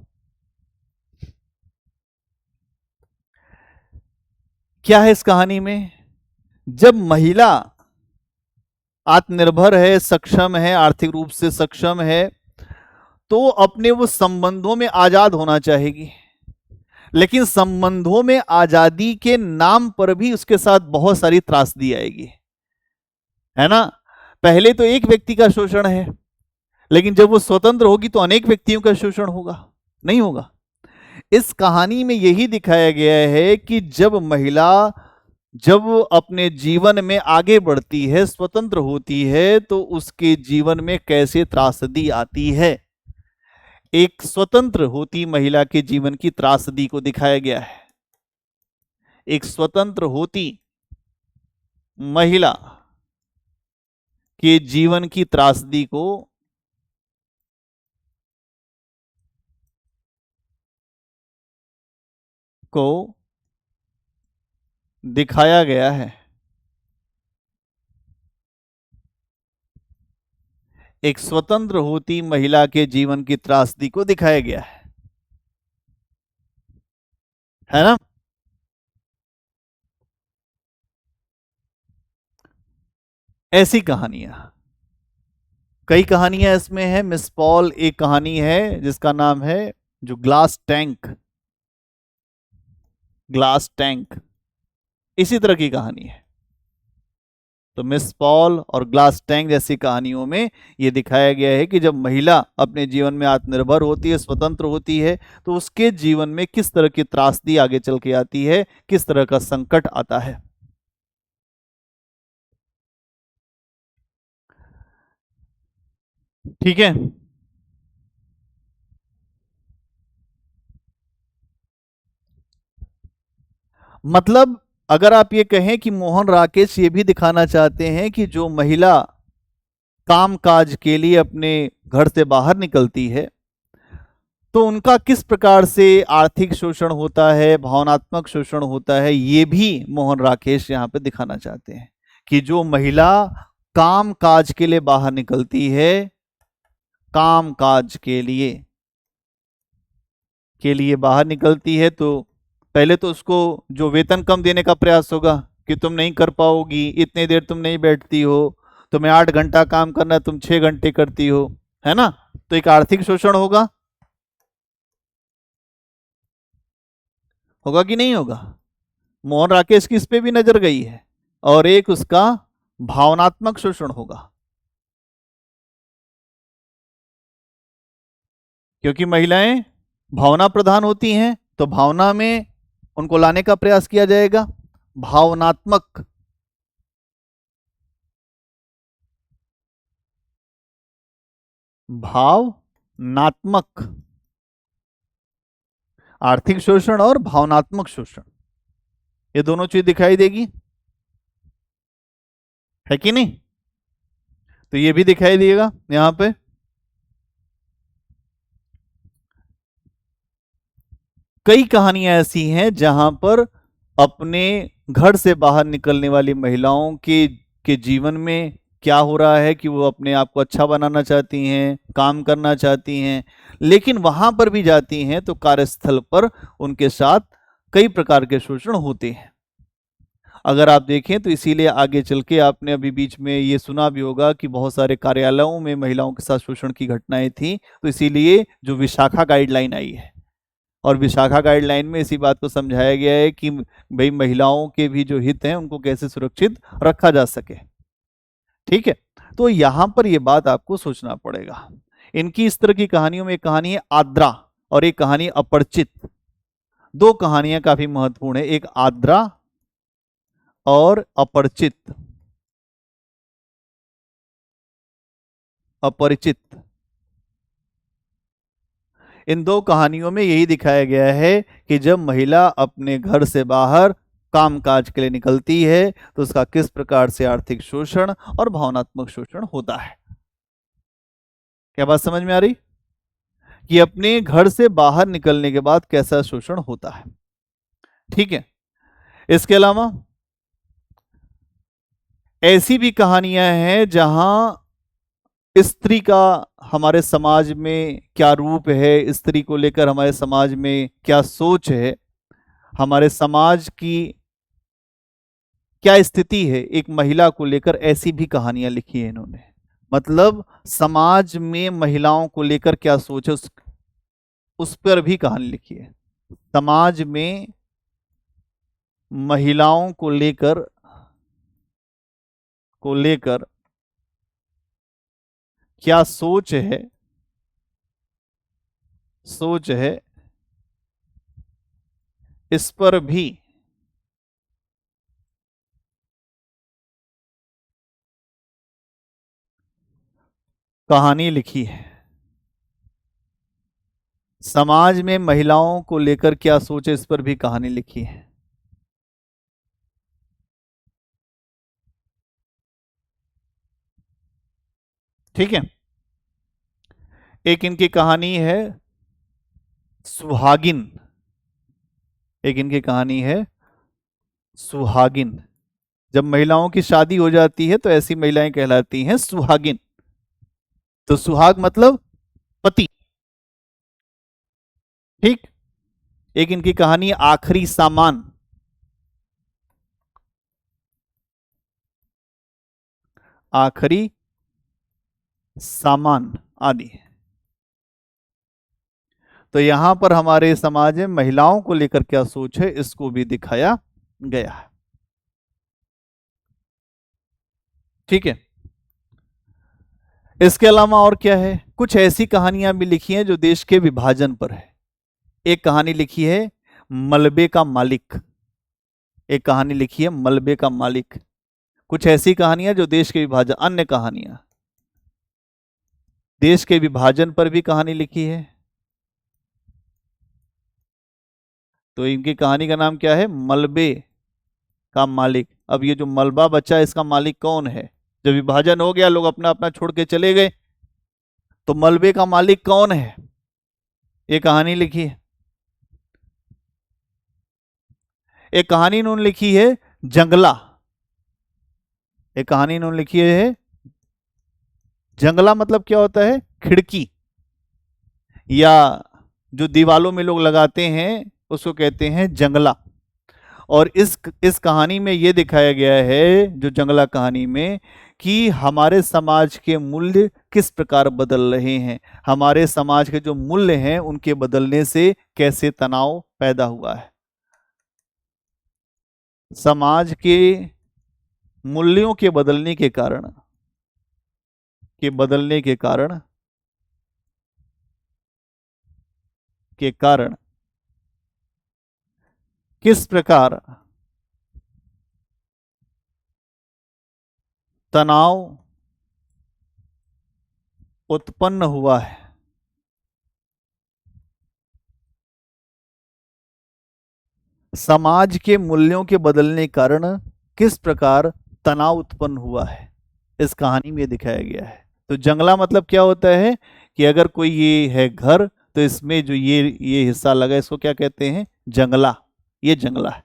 Speaker 1: क्या है इस कहानी में? जब महिला आत्मनिर्भर है, सक्षम है, आर्थिक रूप से सक्षम है, तो अपने वो संबंधों में आजाद होना चाहेगी। लेकिन संबंधों में आजादी के नाम पर भी उसके साथ बहुत सारी त्रासदी आएगी, है ना। पहले तो एक व्यक्ति का शोषण है, लेकिन जब वो स्वतंत्र होगी तो अनेक व्यक्तियों का शोषण होगा, नहीं होगा? इस कहानी में यही दिखाया गया है कि जब अपने जीवन में आगे बढ़ती है, स्वतंत्र होती है, तो उसके जीवन में कैसे त्रासदी आती है। एक स्वतंत्र होती महिला के जीवन की त्रासदी को दिखाया गया है। एक स्वतंत्र होती महिला के जीवन की त्रासदी को दिखाया गया है। एक स्वतंत्र होती महिला के जीवन की त्रासदी को दिखाया गया है ना। ऐसी कहानियां, कई कहानियां इसमें है। मिस पॉल एक कहानी है जिसका नाम है जो ग्लास टैंक। ग्लास टैंक इसी तरह की कहानी है। तो मिस पॉल और ग्लास टैंक जैसी कहानियों में यह दिखाया गया है कि जब महिला अपने जीवन में आत्मनिर्भर होती है, स्वतंत्र होती है, तो उसके जीवन में किस तरह की त्रासदी आगे चल के आती है, किस तरह का संकट आता है। ठीक है। मतलब अगर आप ये कहें कि मोहन राकेश ये भी दिखाना चाहते हैं कि जो महिला काम काज के लिए अपने घर से बाहर निकलती है, तो उनका किस प्रकार से आर्थिक शोषण होता है, भावनात्मक शोषण होता है, ये भी मोहन राकेश यहाँ पे दिखाना चाहते हैं कि जो महिला काम काज के लिए बाहर निकलती है, काम काज के लिए बाहर निकलती है, तो पहले तो उसको जो वेतन कम देने का प्रयास होगा कि तुम नहीं कर पाओगी, इतने देर तुम नहीं बैठती हो, तुम्हें 8 घंटा काम करना है, तुम 6 घंटे करती हो, है ना। तो एक आर्थिक शोषण होगा, होगा कि नहीं होगा। मोहन राकेश की इस पे भी नजर गई है। और एक उसका भावनात्मक शोषण होगा, क्योंकि महिलाएं भावना प्रधान होती हैं, तो भावना में उनको लाने का प्रयास किया जाएगा। भावनात्मक भावनात्मक आर्थिक शोषण और भावनात्मक शोषण, ये दोनों चीज दिखाई देगी, है कि नहीं। तो ये भी दिखाई देगा यहां पे। कई कहानियां ऐसी हैं जहां पर अपने घर से बाहर निकलने वाली महिलाओं के जीवन में क्या हो रहा है कि वो अपने आप को अच्छा बनाना चाहती हैं, काम करना चाहती हैं, लेकिन वहां पर भी जाती हैं तो कार्यस्थल पर उनके साथ कई प्रकार के शोषण होते हैं। अगर आप देखें तो इसीलिए आगे चल के आपने अभी बीच में ये सुना भी होगा कि बहुत सारे कार्यालयों में महिलाओं के साथ शोषण की घटनाएं थी, तो इसीलिए जो विशाखा गाइडलाइन आई है, और विशाखा गाइडलाइन में इसी बात को समझाया गया है कि भाई महिलाओं के भी जो हित हैं उनको कैसे सुरक्षित रखा जा सके। ठीक है, तो यहां पर यह बात आपको सोचना पड़ेगा। इनकी इस तरह की कहानियों में एक कहानी है आद्रा और एक कहानी अपरिचित। दो कहानियां काफी महत्वपूर्ण है, एक आद्रा और अपरिचित। अपरिचित, इन दो कहानियों में यही दिखाया गया है कि जब महिला अपने घर से बाहर कामकाज के लिए निकलती है तो उसका किस प्रकार से आर्थिक शोषण और भावनात्मक शोषण होता है। क्या बात समझ में आ रही कि अपने घर से बाहर निकलने के बाद कैसा शोषण होता है। ठीक है, इसके अलावा ऐसी भी कहानियां हैं जहां स्त्री का हमारे समाज में क्या रूप है, स्त्री को लेकर हमारे समाज में क्या सोच है, हमारे समाज की क्या स्थिति है एक महिला को लेकर, ऐसी भी कहानियां लिखी है इन्होंने। मतलब समाज में महिलाओं को लेकर क्या सोच है उस पर भी कहानी लिखी है। समाज में महिलाओं को लेकर क्या सोच है इस पर भी कहानी लिखी है। समाज में महिलाओं को लेकर क्या सोच है इस पर भी कहानी लिखी है। ठीक है, एक इनकी कहानी है सुहागिन। एक इनकी कहानी है सुहागिन। जब महिलाओं की शादी हो जाती है तो ऐसी महिलाएं कहलाती हैं सुहागिन। तो सुहाग मतलब पति। ठीक, एक इनकी कहानी आखिरी सामान। आखिरी सामान आदि। तो यहां पर हमारे समाज में महिलाओं को लेकर क्या सोच है इसको भी दिखाया गया है। ठीक है, इसके अलावा और क्या है, कुछ ऐसी कहानियां भी लिखी हैं जो देश के विभाजन पर है। एक कहानी लिखी है मलबे का मालिक। एक कहानी लिखी है मलबे का मालिक। कुछ ऐसी कहानियां जो देश के विभाजन, अन्य कहानियां देश के विभाजन पर भी कहानी लिखी है। तो इनकी कहानी का नाम क्या है, मलबे का मालिक। अब ये जो मलबा बचा है इसका मालिक कौन है, जब विभाजन हो गया, लोग अपना अपना छोड़ के चले गए, तो मलबे का मालिक कौन है? ये कहानी लिखी है, एक कहानी इन्होंने लिखी है जंगला। एक कहानी इन्होंने लिखी है जंगला। मतलब क्या होता है? खिड़की, या जो दीवालों में लोग लगाते हैं उसको कहते हैं जंगला। और इस कहानी में ये दिखाया गया है, जो जंगला कहानी में, कि हमारे समाज के मूल्य किस प्रकार बदल रहे हैं, हमारे समाज के जो मूल्य हैं उनके बदलने से कैसे तनाव पैदा हुआ है। समाज के मूल्यों के बदलने के कारण किस प्रकार तनाव उत्पन्न हुआ है। समाज के मूल्यों के बदलने के कारण किस प्रकार तनाव उत्पन्न हुआ है, इस कहानी में दिखाया गया है। तो जंगला मतलब क्या होता है कि अगर कोई ये है घर, तो इसमें जो ये हिस्सा लगा, इसको क्या कहते हैं? जंगला। ये जंगला है।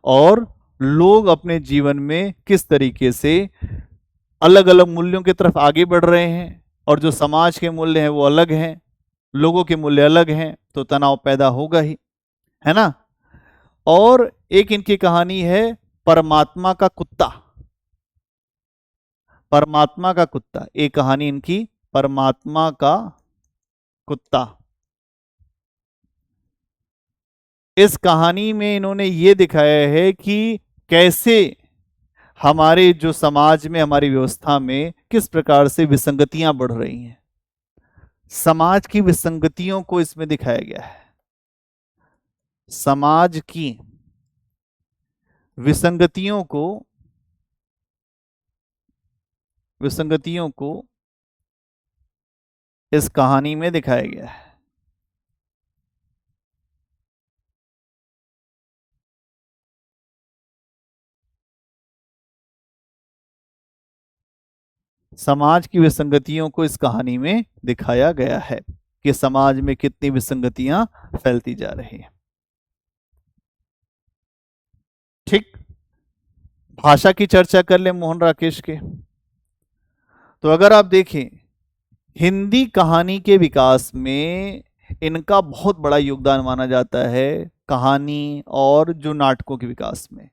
Speaker 1: और लोग अपने जीवन में किस तरीके से अलग अलग मूल्यों की तरफ आगे बढ़ रहे हैं, और जो समाज के मूल्य हैं वो अलग हैं, लोगों के मूल्य अलग हैं, तो तनाव पैदा होगा ही, है ना। और एक इनकी कहानी है परमात्मा का कुत्ता। परमात्मा का कुत्ता, एक कहानी इनकी परमात्मा का कुत्ता। इस कहानी में इन्होंने ये दिखाया है कि कैसे हमारे जो समाज में, हमारी व्यवस्था में किस प्रकार से विसंगतियां बढ़ रही हैं। समाज की विसंगतियों को इसमें दिखाया गया है। समाज की विसंगतियों को इस कहानी में दिखाया गया है। समाज की विसंगतियों को इस कहानी में दिखाया गया है कि समाज में कितनी विसंगतियां फैलती जा रही हैं। ठीक, भाषा की चर्चा कर ले मोहन राकेश के। तो अगर आप देखें, हिंदी कहानी के विकास में इनका बहुत बड़ा योगदान माना जाता है, कहानी और जो नाटकों के विकास में।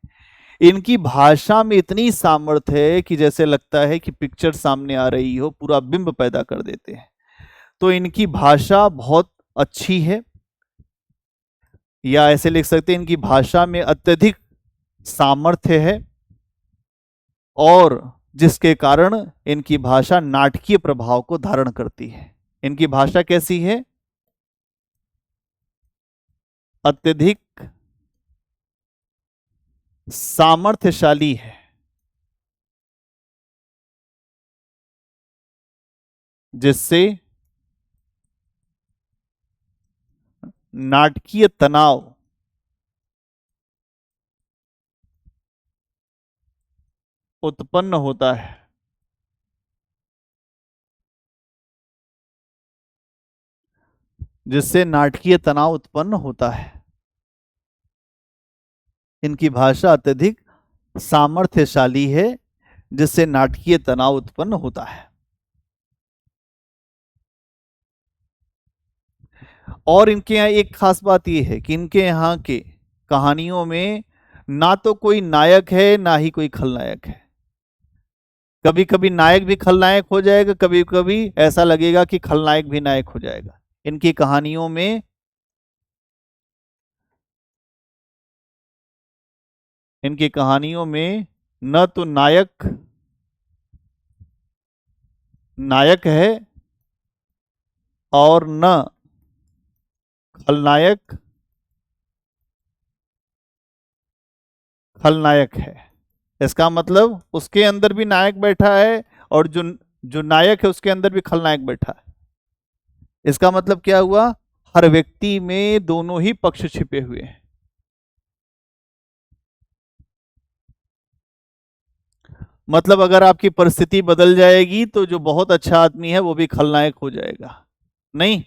Speaker 1: इनकी भाषा में इतनी सामर्थ्य है कि जैसे लगता है कि पिक्चर सामने आ रही हो, पूरा बिंब पैदा कर देते हैं। तो इनकी भाषा बहुत अच्छी है, या ऐसे लिख सकते हैं इनकी भाषा में अत्यधिक सामर्थ्य है, और जिसके कारण इनकी भाषा नाटकीय प्रभाव को धारण करती है। इनकी भाषा कैसी है? अत्यधिक सामर्थ्यशाली है, जिससे नाटकीय तनाव उत्पन्न होता है। जिससे नाटकीय तनाव उत्पन्न होता है। इनकी भाषा अत्यधिक सामर्थ्यशाली है, जिससे नाटकीय तनाव उत्पन्न होता है। और इनके यहाँ एक खास बात यह है कि इनके यहाँ के कहानियों में ना तो कोई नायक है, ना ही कोई खलनायक है। कभी कभी नायक भी खलनायक हो जाएगा, कभी कभी ऐसा लगेगा कि खलनायक भी नायक हो जाएगा। इनकी कहानियों में न तो नायक है, और न खलनायक है। इसका मतलब उसके अंदर भी नायक बैठा है, और जो नायक है उसके अंदर भी खलनायक बैठा है। इसका मतलब क्या हुआ? हर व्यक्ति में दोनों ही पक्ष छिपे हुए हैं। मतलब अगर आपकी परिस्थिति बदल जाएगी तो जो बहुत अच्छा आदमी है वो भी खलनायक हो जाएगा? नहीं,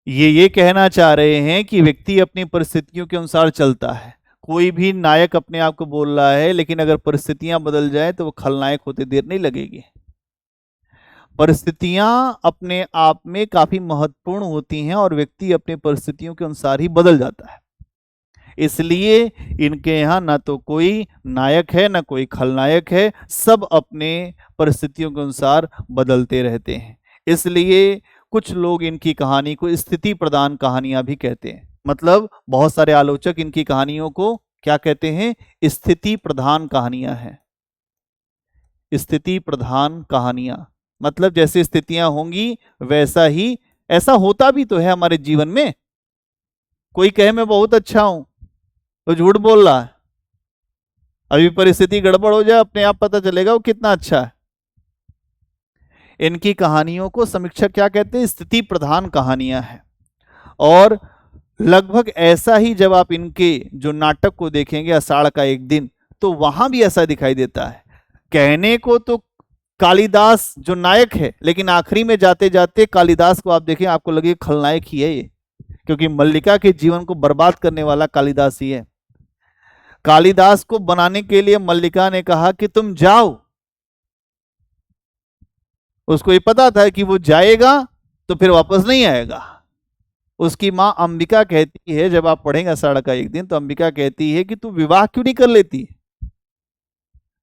Speaker 1: ये कहना चाह रहे हैं कि व्यक्ति अपनी परिस्थितियों के अनुसार चलता है। कोई भी नायक अपने आप को बोल रहा है, लेकिन अगर परिस्थितियां बदल जाए तो वो खलनायक होते देर नहीं लगेगी। परिस्थितियां अपने आप में काफी महत्वपूर्ण होती हैं और व्यक्ति अपनी परिस्थितियों के अनुसार ही बदल जाता है। इसलिए इनके यहाँ ना तो कोई नायक है ना कोई खलनायक है, सब अपने परिस्थितियों के अनुसार बदलते रहते हैं। इसलिए कुछ लोग इनकी कहानी को स्थिति प्रधान कहानियां भी कहते हैं। मतलब बहुत सारे आलोचक इनकी कहानियों को क्या कहते हैं? स्थिति प्रधान कहानियां हैं। स्थिति प्रधान कहानियां मतलब जैसे स्थितियां होंगी वैसा ही, ऐसा होता भी तो है हमारे जीवन में। कोई कहे मैं बहुत अच्छा हूं तो झूठ बोल रहा है। अभी परिस्थिति गड़बड़ हो जाए, अपने आप पता चलेगा वो कितना अच्छा है। इनकी कहानियों को समीक्षक क्या कहते हैं? स्थिति प्रधान कहानियां हैं। और लगभग ऐसा ही जब आप इनके जो नाटक को देखेंगे आषाढ़ का एक दिन, तो वहां भी ऐसा दिखाई देता है। कहने को तो कालिदास जो नायक है, लेकिन आखिरी में जाते जाते कालिदास को आप देखें, आपको लगे खलनायक ही है ये, क्योंकि मल्लिका के जीवन को बर्बाद करने वाला कालिदास ही है। कालिदास को बनाने के लिए मल्लिका ने कहा कि तुम जाओ। उसको ये पता था कि वो जाएगा तो फिर वापस नहीं आएगा। उसकी मां अंबिका कहती है, जब आप पढ़ेंगे आषाढ़ का एक दिन, तो अंबिका कहती है कि तू विवाह क्यों नहीं कर लेती?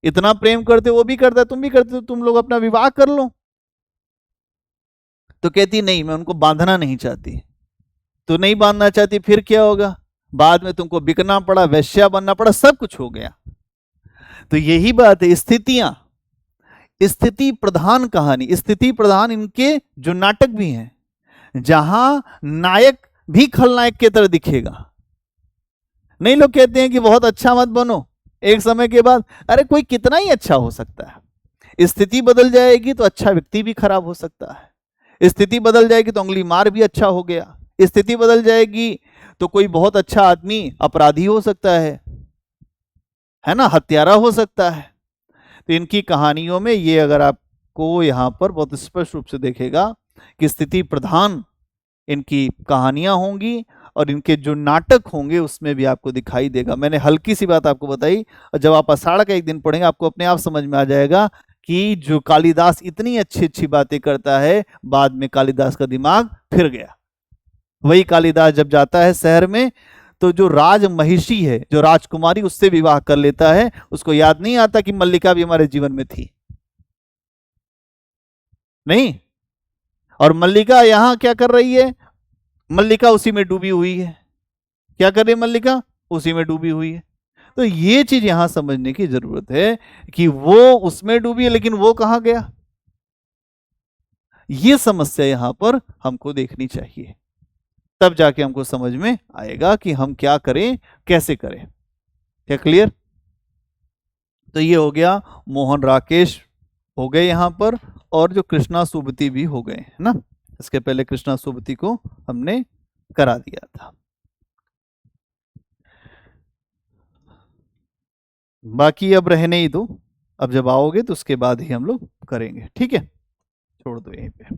Speaker 1: इतना प्रेम करते, वो भी करता, तुम भी करते, तुम लोग अपना विवाह कर लो। तो कहती नहीं, मैं उनको बांधना नहीं चाहती। तो नहीं बांधना चाहती, फिर क्या होगा? बाद में तुमको बिकना पड़ा, वैश्या बनना पड़ा, सब कुछ हो गया। तो यही बात है, स्थितियां, स्थिति प्रधान कहानी, स्थिति प्रधान इनके जो नाटक भी हैं, जहां नायक भी खलनायक की तरह दिखेगा। नहीं, लोग कहते हैं कि बहुत अच्छा मत बनो, एक समय के बाद अरे कोई कितना ही अच्छा हो सकता है। स्थिति बदल जाएगी तो अच्छा व्यक्ति भी खराब हो सकता है। स्थिति बदल जाएगी तो अंगुली मार भी अच्छा हो गया। स्थिति बदल जाएगी तो कोई बहुत अच्छा आदमी अपराधी हो सकता है ना, हत्यारा हो सकता है। तो इनकी कहानियों में ये, अगर आपको यहाँ पर बहुत स्पष्ट रूप से देखेगा कि स्थिति प्रधान इनकी कहानियां होंगी और इनके जो नाटक होंगे उसमें भी आपको दिखाई देगा। मैंने हल्की सी बात आपको बताई, और जब आप आषाढ़ का एक दिन पढ़ेंगे आपको अपने आप समझ में आ जाएगा कि जो कालिदास इतनी अच्छी अच्छी बातें करता है, बाद में कालिदास का दिमाग फिर गया। वही कालिदास जब जाता है शहर में, तो जो राज महिषी है, जो राजकुमारी, उससे विवाह कर लेता है। उसको याद नहीं आता कि मल्लिका भी हमारे जीवन में थी। नहीं, और मल्लिका यहां क्या कर रही है? मल्लिका उसी में डूबी हुई है। क्या कर रही है मल्लिका? उसी में डूबी हुई है। तो ये चीज यहां समझने की जरूरत है कि वो उसमें डूबी है, लेकिन वो कहां गया? ये समस्या यहां पर हमको देखनी चाहिए, तब जाके हमको समझ में आएगा कि हम क्या करें, कैसे करें। क्या क्लियर? तो ये हो गया, मोहन राकेश हो गए यहां पर, और जो कृष्णा सुबती भी हो गए, है ना। इसके पहले कृष्णा सुबती को हमने करा दिया था। बाकी अब रहने ही दो, अब जब आओगे तो उसके बाद ही हम लोग करेंगे, ठीक है। छोड़ दो यहीं पे।